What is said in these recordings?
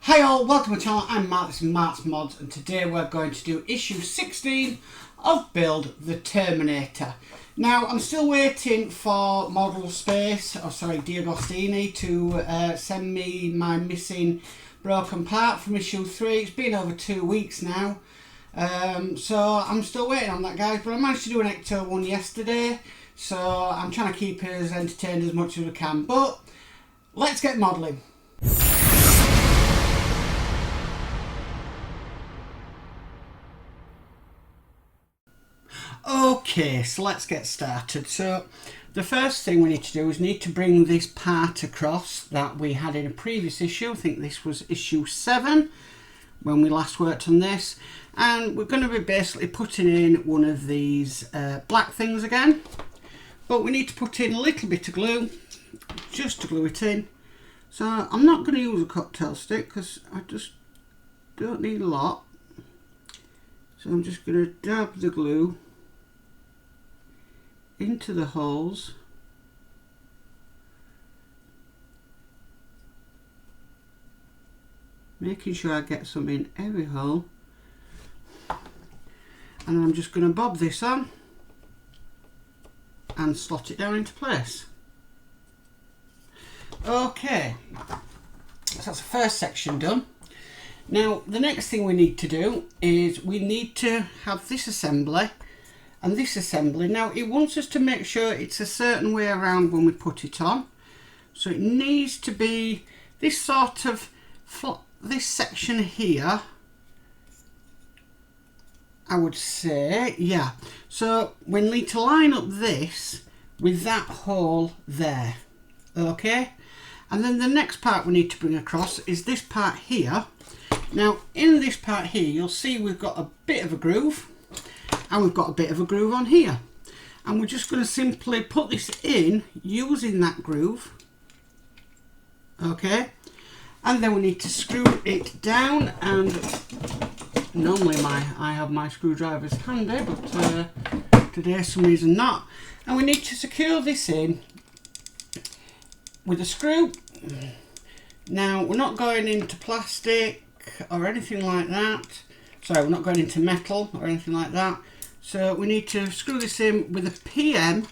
Hi all, welcome to my channel. I'm Mark, this is Mark's Mods, and today we're going to do issue 16 of Build the Terminator. Now, I'm still waiting for Model Space, Diagostini, to send me my missing broken part from issue 3. It's been over 2 weeks now, so I'm still waiting on that, guys, but I managed to do an Ecto one yesterday, so I'm trying to keep it as entertained as much as we can, but let's get modelling. Okay, so let's get started. So the first thing we need to do is need to bring this part across that we had in a previous issue. I think this was issue 7 when we last worked on this, and we're going to be basically putting in one of these black things again, but we need to put in a little bit of glue just to glue it in. So I'm not going to use a cocktail stick because I just don't need a lot, so I'm just going to dab the glue into the holes, making sure I get some in every hole, and I'm just going to bob this on and slot it down into place. Okay, so that's the first section done. Now the next thing we need to do is we need to have this assembly and this assembly. Now it wants us to make sure it's a certain way around when we put it on, so it needs to be this sort of this section here, I would say, yeah. So we need to line up this with that hole there, okay? And then the next part we need to bring across is this part here. Now in this part here you'll see we've got a bit of a groove, and we've got a bit of a groove on here, and we're just going to simply put this in using that groove, okay? And then we need to screw it down, and normally I have my screwdrivers handy, but today for some reason not, and we need to secure this in with a screw. Now we're not going into plastic or anything like that. Sorry, we're not going into metal or anything like that. So we need to screw this in with a PM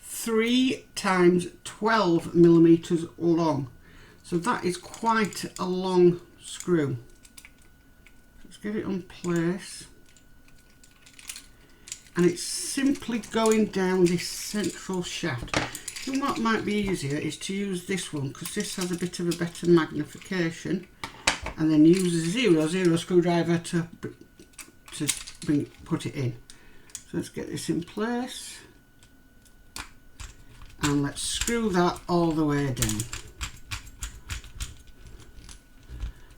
3 times 12 millimeters long. So that is quite a long screw. Let's get it on place. And it's simply going down this central shaft. And what might be easier is to use this one, because this has a bit of a better magnification, and then use a 0 screwdriver to put it in. So let's get this in place, and let's screw that all the way down,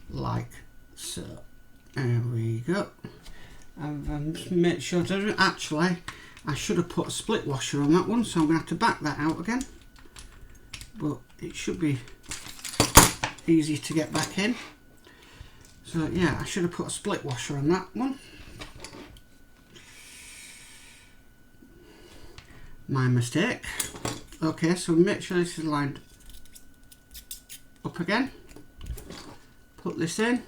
like so. There we go. And just make sure to actually, I should have put a split washer on that one, so I'm going to have to back that out again, but it should be easy to get back in. So yeah, I should have put a split washer on that one. My mistake. Okay, so make sure this is lined up again. Put this in.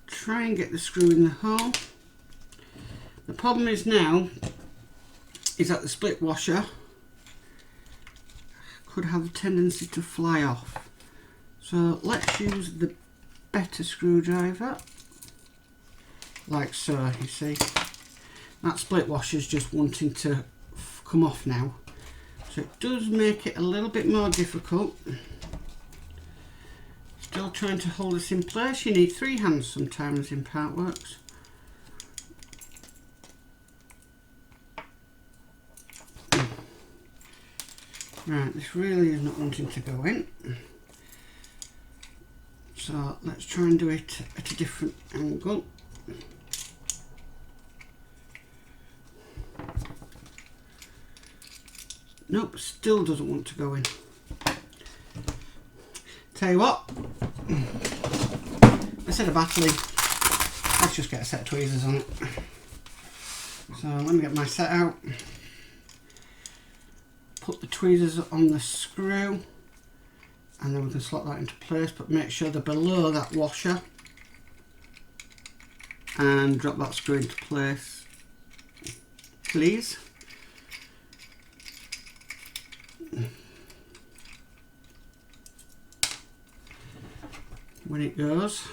Try and get the screw in the hole. The problem is now is that the split washer could have a tendency to fly off. So let's use the better screwdriver, like so. You see, that split washer is just wanting to come off now, so it does make it a little bit more difficult. Still trying to hold this in place. You need 3 hands sometimes in part works. Right, this really is not wanting to go in. So let's try and do it at a different angle. Nope, still doesn't want to go in. Tell you what, instead of battling, let's just get a set of tweezers on it. So let me get my set out. Put the tweezers on the screw, and then we can slot that into place, but make sure they're below that washer and drop that screw into place, please. When it goes.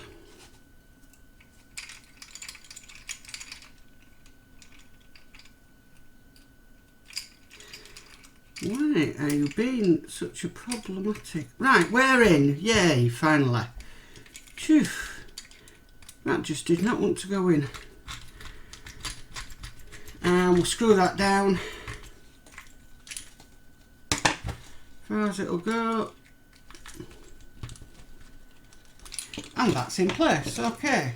Why are you being such a problematic? Right, we're in. Yay, finally. Phew. That just did not want to go in. And we'll screw that down. As far as it'll go. And that's in place. Okay.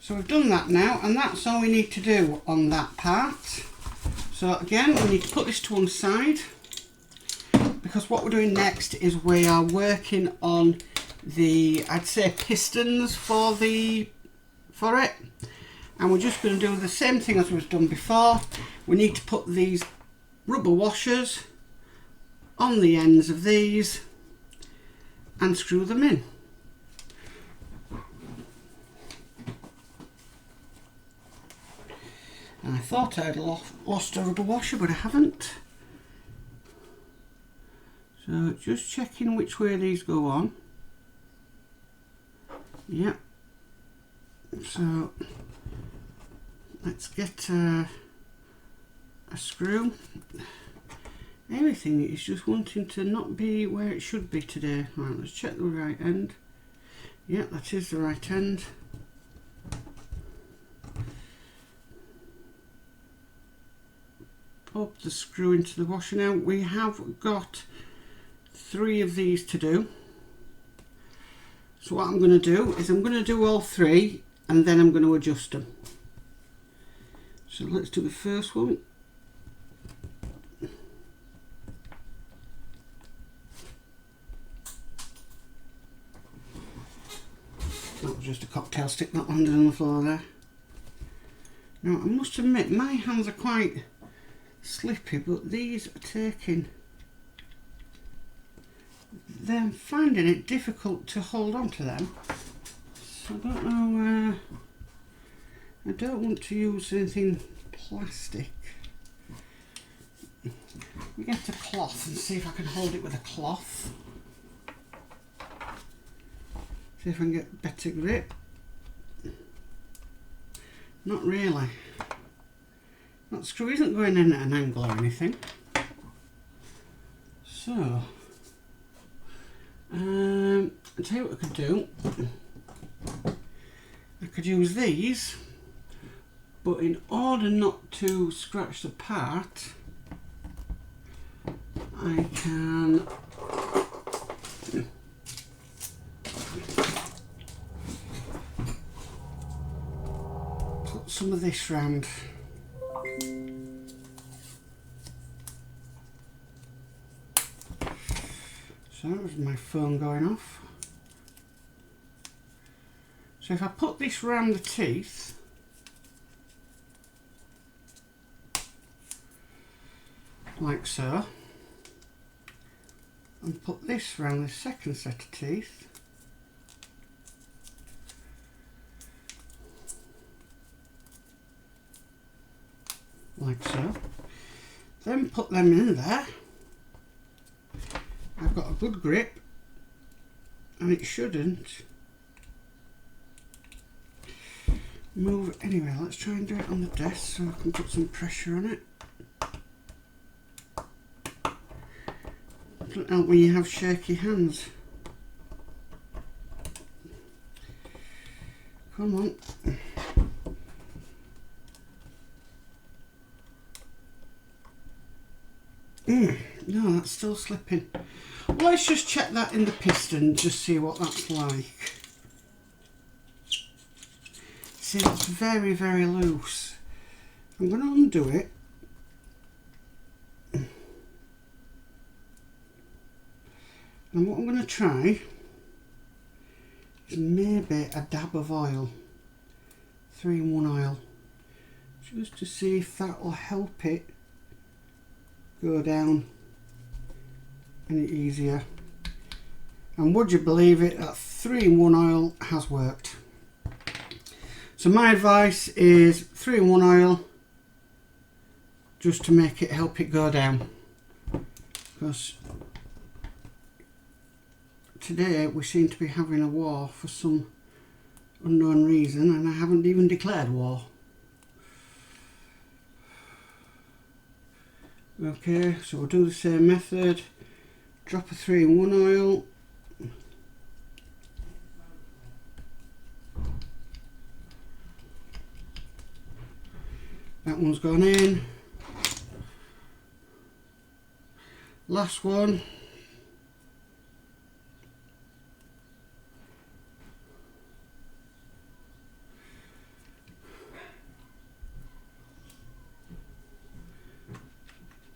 So we've done that now, and that's all we need to do on that part. So again, we need to put this to one side, because what we're doing next is we are working on the, I'd say, pistons for it, and we're just going to do the same thing as we've done before. We need to put these rubber washers on the ends of these and screw them in. And I thought I'd lost a rubber washer, but I haven't. So just checking which way these go on. Yep. So let's get a screw. Everything is just wanting to not be where it should be today. Right, let's check the right end. Yep, that is the right end. Pop the screw into the washer now. We have got 3 of these to do. So what I'm going to do is I'm going to do all 3 and then I'm going to adjust them. So let's do the first one. That was just a cocktail stick that landed on the floor there. Now I must admit my hands are quite slippy, but these are taking, they're finding it difficult to hold on to them, so I don't know, I don't want to use anything plastic. We get a cloth and see if I can hold it with a cloth, see if I can get better grip. Not really. That screw isn't going in at an angle or anything. So, I'll tell you what I could do. I could use these, but in order not to scratch the part, I can put some of this round. So that was my phone going off. So if I put this round the teeth, like so, and put this round the second set of teeth, like so, then put them in there, I've got a good grip and it shouldn't move anyway. Let's try and do it on the desk so I can put some pressure on it. Doesn't help when you have shaky hands. Come on. No, that's still slipping. Well, let's just check that in the piston, just see what that's like. See, that's very, very loose. I'm going to undo it. And what I'm going to try is maybe a dab of oil, 3-in-1 oil, just to see if that will help it go down any easier. And would you believe it, that 3-in-1 oil has worked. So my advice is 3-in-1 oil, just to make it help it go down. Because today we seem to be having a war for some unknown reason, and I haven't even declared war. Okay, so we'll do the same method. Drop a 3-in-1 oil. That one's gone in. Last one.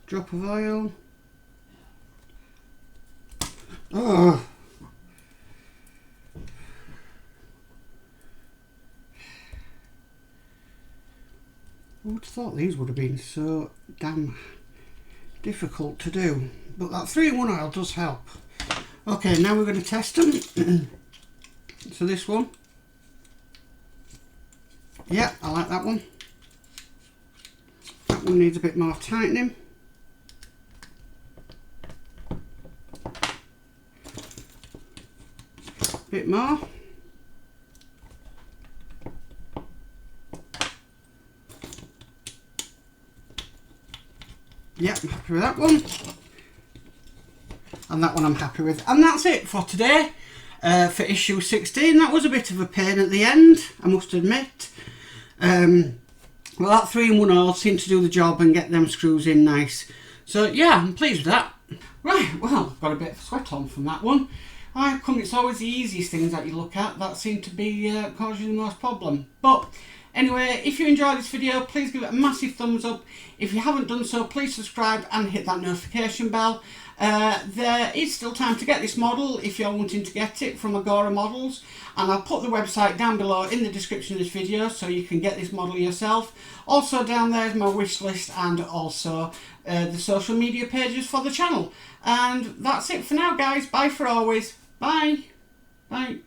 Drop of oil. Oh. I would have thought these would have been so damn difficult to do, but that 3-in-1 oil does help. Okay, now we're going to test them. So this one, yeah, I like that one. That one needs a bit more tightening. Bit more. Yep, I'm happy with that one. And that one I'm happy with. And that's it for today, for issue 16. That was a bit of a pain at the end, I must admit. Well, that 3-in-1 oil seemed to do the job and get them screws in nice. So yeah, I'm pleased with that. Right, well, got a bit of sweat on from that one. How come it's always the easiest things that you look at that seem to be causing the most problem? But anyway, if you enjoyed this video, please give it a massive thumbs up. If you haven't done so, please subscribe and hit that notification bell. There is still time to get this model if you're wanting to get it from Agora Models, and I'll put the website down below in the description of this video so you can get this model yourself. Also down there is my wish list and also the social media pages for the channel. And that's it for now, guys. Bye for always. Bye. Bye.